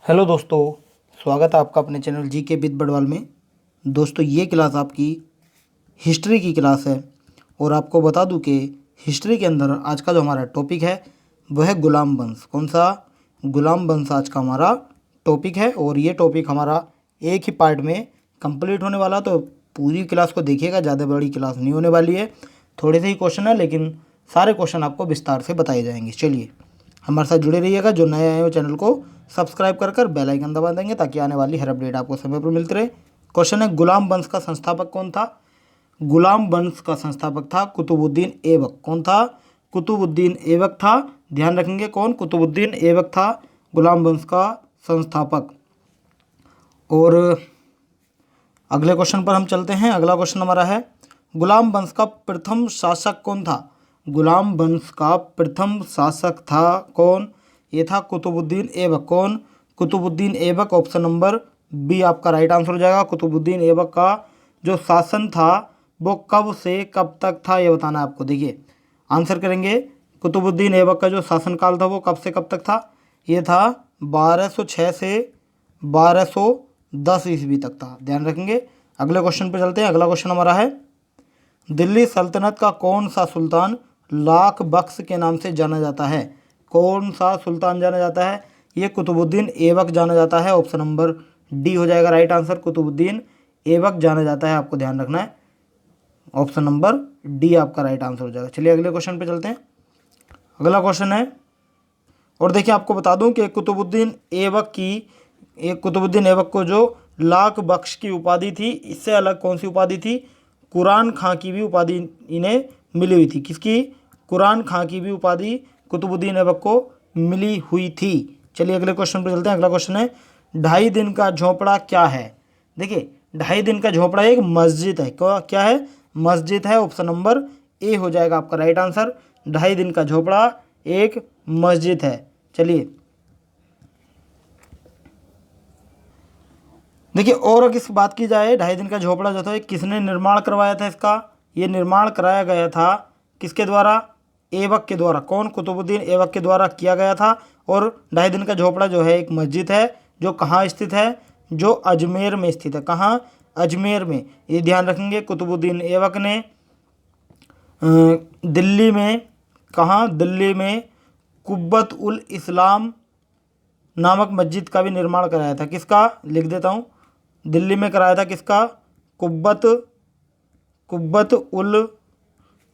Hello दोस्तों, स्वागत है आपका अपने चैनल जी के विद बड़वाल में। दोस्तों, ये क्लास आपकी हिस्ट्री की क्लास है और आपको बता दूं कि हिस्ट्री के अंदर आज का जो हमारा टॉपिक है वह है गुलाम वंश। कौन सा? गुलाम वंश आज का हमारा टॉपिक है और ये टॉपिक हमारा एक ही पार्ट में कंप्लीट होने वाला, तो पूरी क्लास को देखिएगा। ज़्यादा बड़ी क्लास नहीं होने वाली है, थोड़े से ही क्वेश्चन है, लेकिन सारे क्वेश्चन आपको विस्तार से बताए जाएंगे। चलिए हमारे साथ जुड़े रहिएगा। जो नए आए हो चैनल को सब्सक्राइब कर बेल आइकन दबा देंगे ताकि आने वाली हर अपडेट आपको समय पर मिलती रहे। क्वेश्चन है, गुलाम वंश का संस्थापक कौन था? गुलाम वंश का संस्थापक था कुतुबुद्दीन ऐबक। कौन था? कुतुबुद्दीन ऐबक था। ध्यान रखेंगे, कौन? कुतुबुद्दीन ऐबक था गुलाम वंश का संस्थापक। और अगले क्वेश्चन पर हम चलते हैं। अगला क्वेश्चन हमारा है, गुलाम वंश का प्रथम शासक कौन था? गुलाम वंश का प्रथम शासक था कौन? ये था कुतुबुद्दीन ऐबक। कौन? Qutubuddin Aibak. Option number B आपका राइट आंसर हो जाएगा। कुतुबुद्दीन ऐबक का जो शासन था वो कब से कब तक था, ये बताना है आपको। देखिए आंसर करेंगे, कुतुबुद्दीन ऐबक का जो शासनकाल था वो कब से कब तक था? ये था 1206 से 1210 ईस्वी तक था। ध्यान रखेंगे। अगले क्वेश्चन पर चलते हैं। अगला क्वेश्चन हमारा है, दिल्ली सल्तनत का कौन सा सुल्तान लाख बख्श के नाम से जाना जाता है? कौन सा सुल्तान जाना जाता है? ये कुतुबुद्दीन ऐबक जाना जाता है। ऑप्शन नंबर डी हो जाएगा राइट आंसर। कुतुबुद्दीन ऐबक जाना जाता है, आपको ध्यान रखना है। ऑप्शन नंबर डी आपका राइट आंसर हो जाएगा। चलिए अगले क्वेश्चन पे चलते हैं। अगला क्वेश्चन है, और देखिए आपको बता दूं कि कुतुबुद्दीन ऐबक को जो लाख बख्श की उपाधि थी, इससे अलग कौन सी उपाधि थी? कुरान खां की भी उपाधि इन्हें मिली हुई थी। किसकी? कुरान खां की भी उपाधि कुतुबुद्दीन ऐबक को मिली हुई थी। चलिए अगले क्वेश्चन पर चलते हैं। अगला क्वेश्चन है, 2.5 दिन का झोपड़ा क्या है? देखिए 2.5 दिन का झोपड़ा एक मस्जिद है। क्या है? मस्जिद है। ऑप्शन नंबर ए हो जाएगा आपका राइट आंसर। 2.5 दिन का झोपड़ा एक मस्जिद है। चलिए देखिए, और अगर इस बात की जाए, 2.5 दिन का झोपड़ा जो था ये किसने निर्माण करवाया था इसका? ये निर्माण कराया गया था किसके द्वारा? ऐबक के द्वारा। कौन? कुतुबुद्दीन ऐबक के द्वारा किया गया था। और 2.5 दिन का झोपड़ा जो है एक मस्जिद है, जो कहाँ स्थित है? जो अजमेर में स्थित है। कहाँ? अजमेर में। ये ध्यान रखेंगे, कुतुबुद्दीन ऐबक ने दिल्ली में, कहाँ? दिल्ली में कुब्बत उल इस्लाम नामक मस्जिद का भी निर्माण कराया था। किसका? लिख देता हूँ, दिल्ली में कराया था। किसका? कुब्बत उल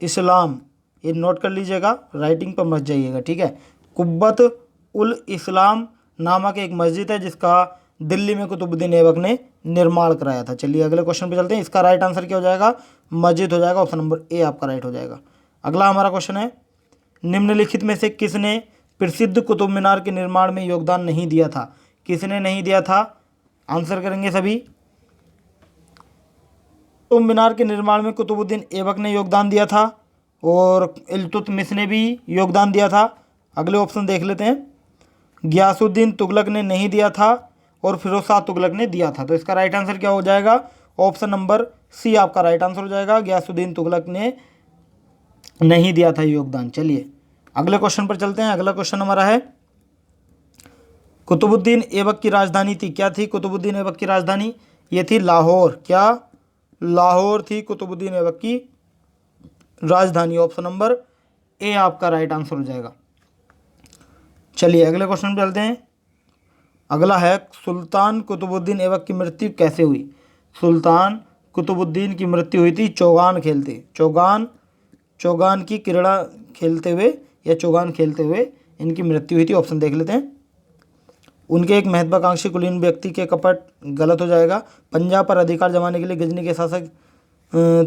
इस्लाम। ये नोट कर लीजिएगा, राइटिंग पर मत जाइएगा, ठीक है। कुब्बत उल इस्लाम नामक एक मस्जिद है जिसका दिल्ली में कुतुबुद्दीन ऐबक ने निर्माण कराया था। चलिए अगले क्वेश्चन पे चलते हैं। इसका राइट आंसर क्या हो जाएगा? मस्जिद हो जाएगा। ऑप्शन नंबर ए आपका राइट हो जाएगा। अगला हमारा क्वेश्चन है, निम्नलिखित में से किसने प्रसिद्ध कुतुब मीनार के निर्माण में योगदान नहीं दिया था? किसने नहीं दिया था? आंसर करेंगे सभी। कुतुब मीनार के निर्माण में कुतुबुद्दीन ऐबक ने योगदान दिया था और इल्तुतमिश ने भी योगदान दिया था। अगले ऑप्शन देख लेते हैं। गियासुद्दीन तुगलक ने नहीं दिया था और फिरोज शाह तुगलक ने दिया था। तो इसका राइट आंसर क्या हो जाएगा? ऑप्शन नंबर सी आपका राइट आंसर हो जाएगा। गियासुद्दीन तुगलक ने नहीं दिया था योगदान। चलिए अगले क्वेश्चन पर चलते हैं। अगला क्वेश्चन हमारा है, कुतुबुद्दीन ऐबक की राजधानी थी। क्या थी कुतुबुद्दीन ऐबक की राजधानी? ये थी लाहौर। क्या? लाहौर थी कुतुबुद्दीन ऐबक की राजधानी। ऑप्शन नंबर ए आपका राइट आंसर हो जाएगा। चलिए अगले क्वेश्चन पे चलते हैं। अगला है, सुल्तान कुतुबुद्दीन ऐबक की मृत्यु कैसे हुई? सुल्तान कुतुबुद्दीन की मृत्यु हुई थी चौगान की क्रीड़ा खेलते हुए, या चौगान खेलते हुए इनकी मृत्यु हुई थी। ऑप्शन देख लेते हैं। उनके एक महत्वाकांक्षी कुलीन व्यक्ति के कपट, गलत हो जाएगा। पंजाब पर अधिकार जमाने के लिए गजनी के शासक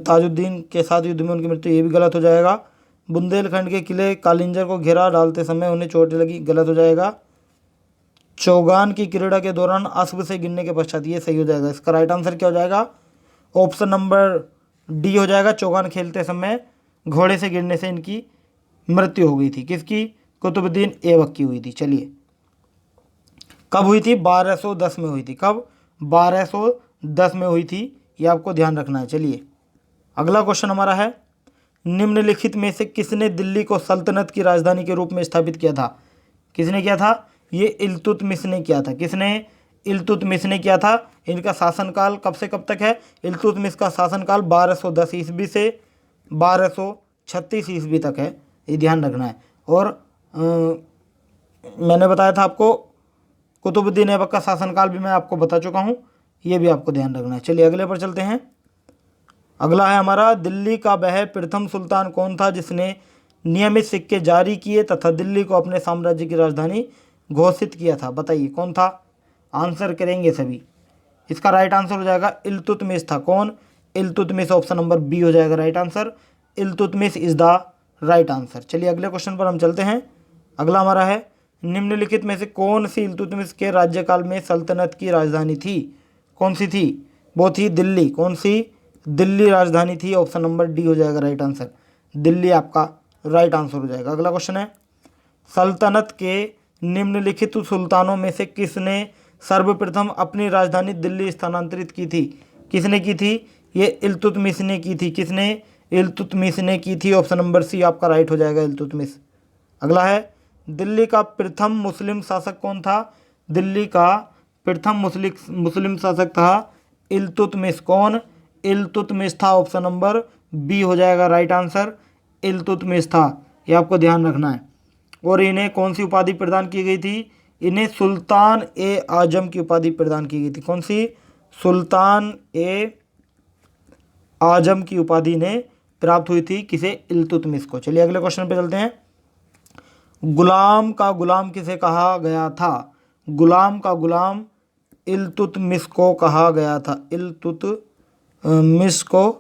ताजुद्दीन के साथ युद्ध में उनकी मृत्यु, ये भी गलत हो जाएगा। बुंदेलखंड के किले कालिंजर को घेरा डालते समय उन्हें चोट लगी, गलत हो जाएगा। चौगान की क्रीड़ा के दौरान अश्व से गिरने के पश्चात, ये सही हो जाएगा। इसका राइट आंसर क्या हो जाएगा? ऑप्शन नंबर डी हो जाएगा। चौगान खेलते समय घोड़े से गिरने से इनकी मृत्यु हो गई थी। किसकी? कुतुबुद्दीन ऐबक की हुई थी। चलिए कब हुई थी? 1210 में हुई थी। कब? 1210 में हुई थी, ये आपको ध्यान रखना है। चलिए अगला क्वेश्चन हमारा है, निम्नलिखित में से किसने दिल्ली को सल्तनत की राजधानी के रूप में स्थापित किया था? किसने किया था? ये इल्तुतमिश ने किया था। किसने? इल्तुतमिश ने किया था। इनका शासनकाल कब से कब तक है? इल्तुतमिश का शासनकाल 1210 ईस्वी से 1236 ईस्वी तक है, ये ध्यान रखना है। और मैंने बताया था आपको कुतुबुद्दीन ऐबक का शासनकाल भी मैं आपको बता चुका हूँ, ये भी आपको ध्यान रखना है। चलिए अगले पर चलते हैं। अगला है हमारा, दिल्ली का वह प्रथम सुल्तान कौन था जिसने नियमित सिक्के जारी किए तथा दिल्ली को अपने साम्राज्य की राजधानी घोषित किया था? बताइए कौन था? आंसर करेंगे सभी। इसका राइट आंसर हो जाएगा इल्तुतमिश था। कौन? इल्तुतमिश। ऑप्शन नंबर बी हो जाएगा right answer. Iltutmish is the right answer. चलिए अगले क्वेश्चन पर हम चलते हैं। अगला हमारा है, निम्नलिखित में से कौन सी इल्तुतमिश के राज्यकाल में सल्तनत की राजधानी थी? कौन सी थी? वो थी दिल्ली। कौन सी? दिल्ली राजधानी थी। ऑप्शन नंबर डी हो जाएगा राइट आंसर। दिल्ली आपका राइट आंसर हो जाएगा। अगला क्वेश्चन है, सल्तनत के निम्नलिखित सुल्तानों में से किसने सर्वप्रथम अपनी राजधानी दिल्ली स्थानांतरित की थी? किसने की थी? ये इल्तुतमिश ने की थी। किसने? इल्तुतमिश ने की थी। ऑप्शन नंबर सी आपका राइट हो जाएगा, इल्तुतमिश। अगला है, दिल्ली का प्रथम मुस्लिम शासक कौन था? दिल्ली का प्रथम मुस्लिम शासक था इल्तुतमिश। कौन? इल्तुतमिश था। ऑप्शन नंबर बी हो जाएगा राइट आंसर। इल्तुतमिश था, ये आपको ध्यान रखना है। और इन्हें कौन सी उपाधि प्रदान की गई थी? इन्हें सुल्तान ए आजम की उपाधि प्रदान की गई थी। कौन सी? सुल्तान ए आजम की उपाधि ने प्राप्त हुई थी। किसे? इल्तुतमिश को। चलिए अगले क्वेश्चन पे चलते हैं। गुलाम का गुलाम किसे कहा गया था? गुलाम का गुलाम इल्तुतमिश को कहा गया था। इल्तुतमिश को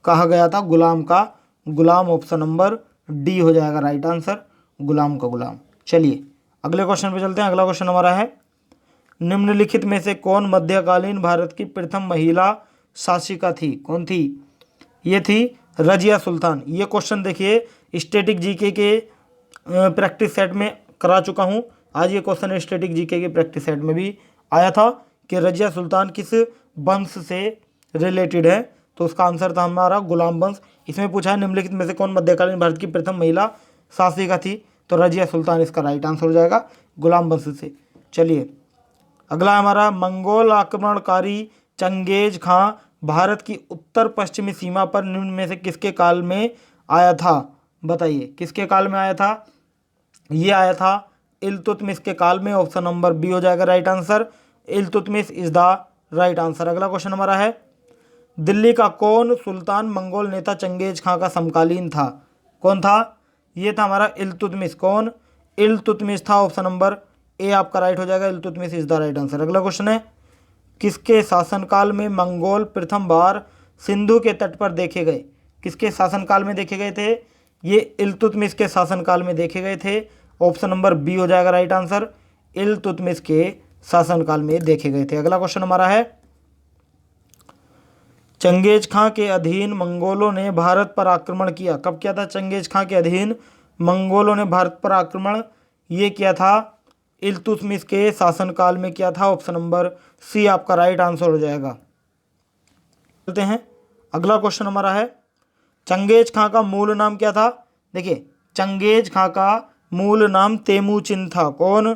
कहा गया था गुलाम का गुलाम। ऑप्शन नंबर डी हो जाएगा राइट आंसर, गुलाम का गुलाम। चलिए अगले क्वेश्चन पे चलते हैं। अगला क्वेश्चन हमारा है, निम्नलिखित में से कौन मध्यकालीन भारत की प्रथम महिला शासिका थी? कौन थी? ये थी रजिया सुल्तान। ये क्वेश्चन देखिए स्टैटिक जीके के प्रैक्टिस सेट में करा चुका हूँ। आज ये क्वेश्चन स्टैटिक जीके के प्रैक्टिस सेट में भी आया था कि रजिया सुल्तान किस वंश से रिलेटेड है, तो उसका आंसर था हमारा गुलाम वंश। इसमें पूछा है निम्नलिखित में से कौन मध्यकालीन भारत की प्रथम महिला शासिका थी, तो रजिया सुल्तान इसका राइट आंसर हो जाएगा, गुलाम वंश से। चलिए अगला हमारा, मंगोल आक्रमणकारी चंगेज खां भारत की उत्तर पश्चिमी सीमा पर निम्न में से किसके काल में आया था? बताइए किसके काल में आया था? ये आया था इल्तुतमिश के काल में। ऑप्शन नंबर बी हो जाएगा right answer. Iltutmish is the right answer. अगला क्वेश्चन हमारा है, दिल्ली का कौन सुल्तान मंगोल नेता चंगेज खां का समकालीन था? कौन था? ये था हमारा इल्तुतमिश। कौन? इल्तुतमिश था। ऑप्शन नंबर ए आपका राइट हो जाएगा, Iltutmish is the right answer. अगला क्वेश्चन है, किसके शासनकाल में मंगोल प्रथम बार सिंधु के तट पर देखे गए? किसके शासनकाल में देखे गए थे? ये इल्तुतमिश के शासनकाल में देखे गए थे। ऑप्शन नंबर बी हो जाएगा राइट आंसर, इल्तुतमिश के शासनकाल में देखे गए थे। अगला क्वेश्चन हमारा है, चंगेज खां के अधीन मंगोलों ने भारत पर आक्रमण किया। कब किया था चंगेज खां के अधीन मंगोलों ने भारत पर आक्रमण? ये किया था इल्तुतमिश के शासनकाल में किया था। ऑप्शन नंबर सी आपका राइट आंसर हो जाएगा। चलते हैं अगला क्वेश्चन हमारा है, चंगेज खां का मूल नाम क्या था? देखिए चंगेज खां का मूल नाम तेमुचिन था। कौन?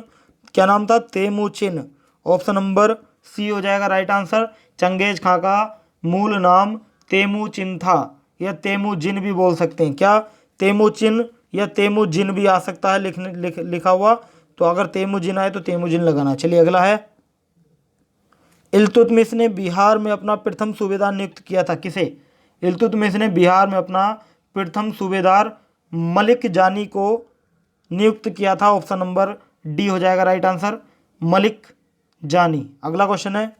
क्या नाम था? तेमुचिन। ऑप्शन नंबर सी हो जाएगा राइट आंसर। चंगेज खां का मूल नाम तेमुचिन था, या तेमुजिन भी बोल सकते हैं। क्या? तेमुचिन या तेमुजिन भी आ सकता है लिखा हुआ, तो अगर तेमुजिन आए तो तेमुजिन लगाना। चलिए अगला है, इल्तुतमिश ने बिहार में अपना प्रथम सूबेदार नियुक्त किया था। किसे? इल्तुतमिश ने बिहार में अपना प्रथम सूबेदार मलिक जानी को नियुक्त किया था। ऑप्शन नंबर डी हो जाएगा राइट आंसर, मलिक जानी। अगला क्वेश्चन है,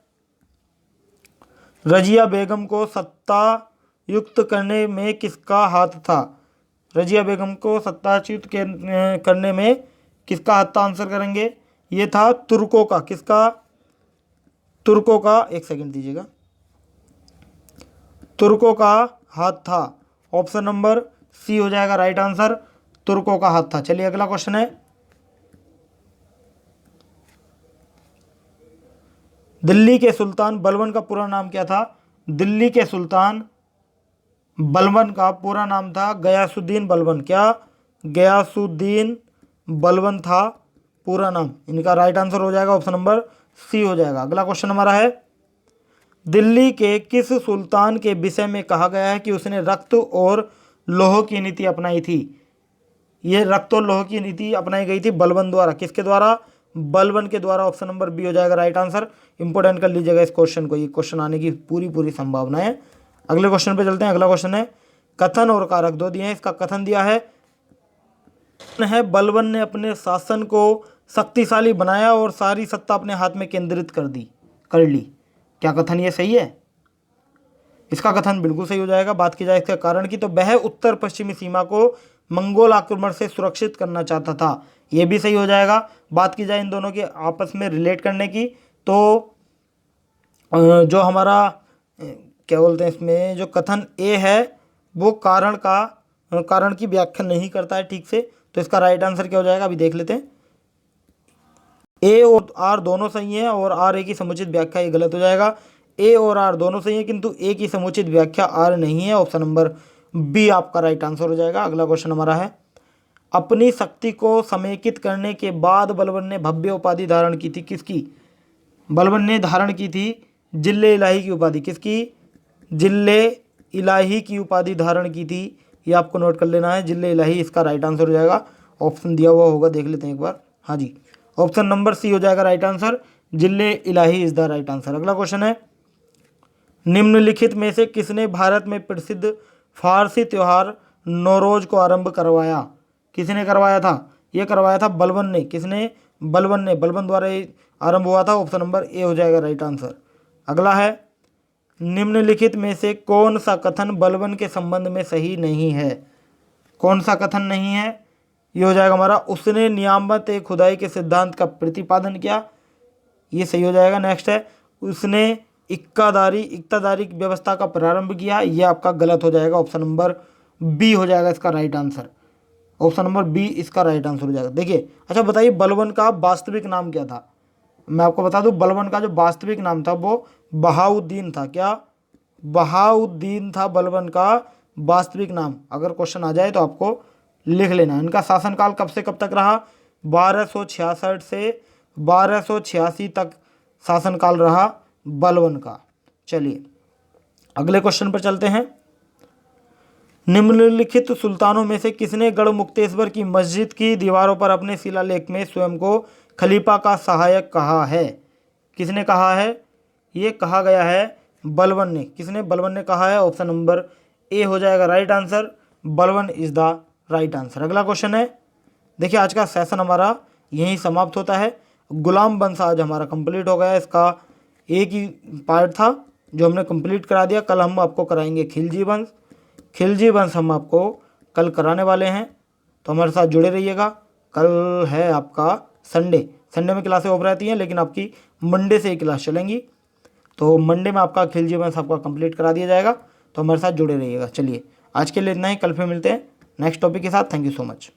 रजिया बेगम को सत्तायुक्त करने में किसका हाथ था? रजिया बेगम को सत्ताच्युत करने में किसका हाथ था? आंसर करेंगे, ये था तुर्कों का। किसका? तुर्कों का। एक सेकंड दीजिएगा, तुर्कों का हाथ था। ऑप्शन नंबर सी हो जाएगा राइट आंसर, तुर्कों का हाथ था। चलिए अगला क्वेश्चन है, दिल्ली के सुल्तान बलबन का पूरा नाम क्या था? दिल्ली के सुल्तान बलबन का पूरा नाम था गयासुद्दीन बलबन। क्या? गयासुद्दीन बलबन था पूरा नाम। इनका राइट आंसर हो जाएगा ऑप्शन नंबर सी हो जाएगा। अगला क्वेश्चन हमारा है, दिल्ली के किस सुल्तान के विषय में कहा गया है कि उसने रक्त और लौह की नीति अपनाई थी? ये रक्त और लौह की नीति अपनाई गई थी बलबन द्वारा। किसके द्वारा? बलबन के द्वारा। ऑप्शन नंबर बी हो जाएगा राइट आंसर। इंपोर्टेंट कर लीजिएगा इस क्वेश्चन को, ये क्वेश्चन आने की पूरी संभावना है। अगले क्वेश्चन पे चलते हैं। अगला क्वेश्चन है, कथन और कारक दो दिए हैं। इसका कथन दिया है बलबन ने अपने शासन को शक्तिशाली बनाया और सारी सत्ता अपने हाथ में केंद्रित कर ली। क्या कथन ये सही है? इसका कथन बिल्कुल सही हो जाएगा। बात की जाए इसके कारण की, तो वह उत्तर पश्चिमी सीमा को मंगोल आक्रमण से सुरक्षित करना चाहता था। ये भी सही हो जाएगा। बात की जाए इन दोनों के आपस में रिलेट करने की, तो जो हमारा क्या बोलते हैं इसमें, जो कथन ए है वो कारण की व्याख्या नहीं करता है ठीक से, तो इसका राइट आंसर क्या हो जाएगा अभी देख लेते हैं। ए और आर दोनों सही हैं और आर ए की समुचित व्याख्या, ये गलत हो जाएगा। ए और आर दोनों सही हैं किंतु ए की समुचित व्याख्या आर नहीं है। ऑप्शन नंबर बी आपका राइट आंसर हो जाएगा। अगला क्वेश्चन हमारा है, अपनी शक्ति को समेकित करने के बाद बलबन ने भव्य उपाधि धारण की थी। किसकी? बलबन ने धारण की थी जिल्ले इलाही की उपाधि। किसकी? जिल्ले इलाही की उपाधि धारण की थी। ये आपको नोट कर लेना है, जिल्ले इलाही इसका राइट आंसर हो जाएगा। ऑप्शन दिया हुआ होगा, देख लेते हैं एक बार। हाँ जी, ऑप्शन नंबर सी हो जाएगा राइट आंसर। जिल्ले इलाही इज द राइट आंसर। अगला क्वेश्चन है, निम्नलिखित में से किसने भारत में प्रसिद्ध फारसी त्योहार नौरोज को आरंभ करवाया? किसने करवाया था? ये करवाया था बलबन ने। किसने? बलबन द्वारा ये आरंभ हुआ था। ऑप्शन नंबर ए हो जाएगा राइट आंसर। अगला है, निम्नलिखित में से कौन सा कथन बलबन के संबंध में सही नहीं है? कौन सा कथन नहीं है? ये हो जाएगा हमारा, उसने नियामत ए खुदाई के सिद्धांत का प्रतिपादन किया। ये सही हो जाएगा। नेक्स्ट है, उसने इक्तादारी व्यवस्था का प्रारंभ किया। ये आपका गलत हो जाएगा। ऑप्शन नंबर बी हो जाएगा इसका right answer. Option number B इसका राइट आंसर हो जाएगा। देखिए, अच्छा बताइए, बलबन का वास्तविक नाम क्या था? मैं आपको बता दूं, बलबन का जो वास्तविक नाम था वो बहाउद्दीन था। क्या? बहाउद्दीन था बलबन का वास्तविक नाम। अगर क्वेश्चन आ जाए तो आपको लिख लेना। इनका शासनकाल कब से कब तक रहा? 1266 से 1286 तक शासनकाल रहा बलबन का। चलिए अगले क्वेश्चन पर चलते हैं। निम्नलिखित सुल्तानों में से किसने गढ़मुक्तेश्वर की मस्जिद की दीवारों पर अपने शिलालेख में स्वयं को खलीफा का सहायक कहा है? किसने कहा है? ये कहा गया है बलबन ने। किसने? बलबन ने कहा है। ऑप्शन नंबर ए हो जाएगा right answer. Balban is the right answer. अगला क्वेश्चन है, देखिए आज का सेशन हमारा यहीं समाप्त होता है। गुलाम वंश आज हमारा कंप्लीट हो गया। इसका एक ही पार्ट था जो हमने कंप्लीट करा दिया। कल हम आपको कराएंगे खिलजी वंश। खिलजी वंश हम आपको कल कराने वाले हैं, तो हमारे साथ जुड़े रहिएगा। कल है आपका संडे में क्लासें ऑफ रहती हैं, लेकिन आपकी मंडे से ही क्लास चलेंगी। तो मंडे में आपका खिलजी वंश आपका कंप्लीट करा दिया जाएगा, तो हमारे साथ जुड़े रहिएगा। चलिए आज के लिए इतना ही, कल फिर मिलते हैं नेक्स्ट टॉपिक के साथ। Thank you so much.